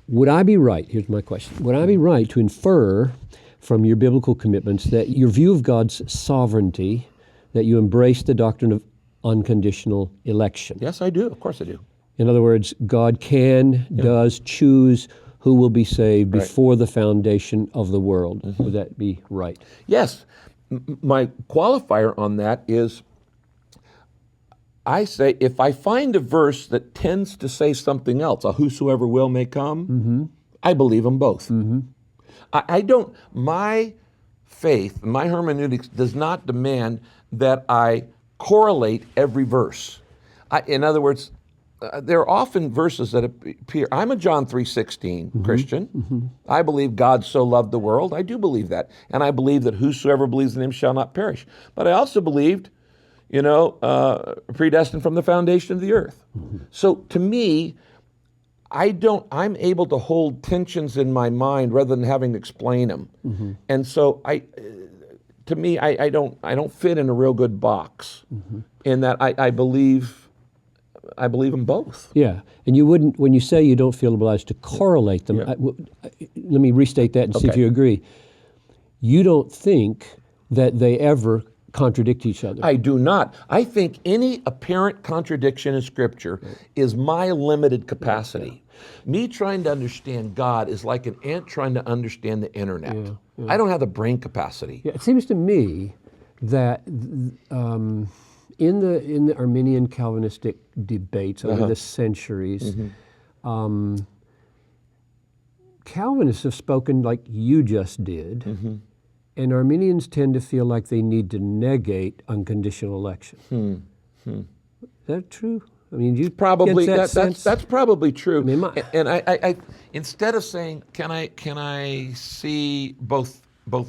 would I be right, here's my question, would I be right to infer from your biblical commitments that your view of God's sovereignty, that you embrace the doctrine of unconditional election? Yes, I do. Of course I do. In other words, God does choose who will be saved before the foundation of the world. Mm-hmm. Would that be right? Yes. My qualifier on that is, I say, if I find a verse that tends to say something else, a whosoever will may come, mm-hmm. I believe them both. Mm-hmm. I don't, my faith, my hermeneutics does not demand that I correlate every verse. In other words, there are often verses that appear. I'm a John 3:16 mm-hmm. Christian. Mm-hmm. I believe God so loved the world. I do believe that. And I believe that whosoever believes in him shall not perish. But I also believed, predestined from the foundation of the earth. Mm-hmm. So to me, I'm able to hold tensions in my mind rather than having to explain them. Mm-hmm. And so I don't fit in a real good box mm-hmm. in that I believe them both. Yeah, and you wouldn't, when you say you don't feel obliged to correlate them, let me restate that and see if you agree. You don't think that they ever contradict each other? I do not. I think any apparent contradiction in Scripture is my limited capacity. Me trying to understand God is like an ant trying to understand the internet. I don't have the brain capacity. It seems to me that in the Arminian Calvinistic debates over the centuries, mm-hmm. Calvinists have spoken like you just did, mm-hmm. and Arminians tend to feel like they need to negate unconditional election. Is that true? I mean, you probably get that's probably true. I mean, and I instead of saying can I see both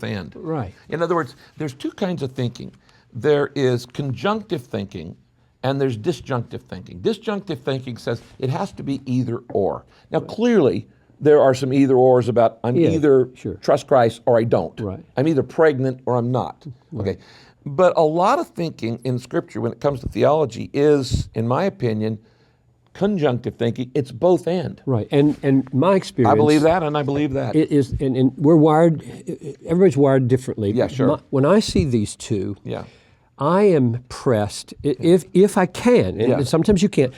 and right. In other words, there's two kinds of thinking. There is conjunctive thinking and there's disjunctive thinking. Disjunctive thinking says it has to be either or. Now clearly there are some either ors about I'm either trust Christ or I don't. Right. I'm either pregnant or I'm not. Right. Okay. But a lot of thinking in Scripture when it comes to theology is, in my opinion, conjunctive thinking. It's both and. Right. And my experience, I believe that and I believe that. It is, and we're wired, everybody's wired differently. Yeah, sure. When I see these two, I am pressed, if I can, and sometimes you can't,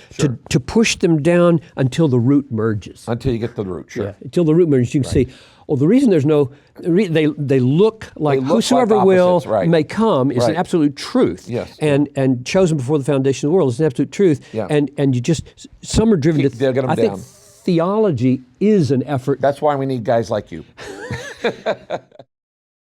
to push them down until the root merges. Until you get to the root, sure. Yeah, until the root merges, you can see, the reason there's no, they look like whosoever like will may come is an absolute truth. Yes. And chosen before the foundation of the world is an absolute truth. Yeah. And you just, some are driven they'll get them I down. think theology is an effort. That's why we need guys like you.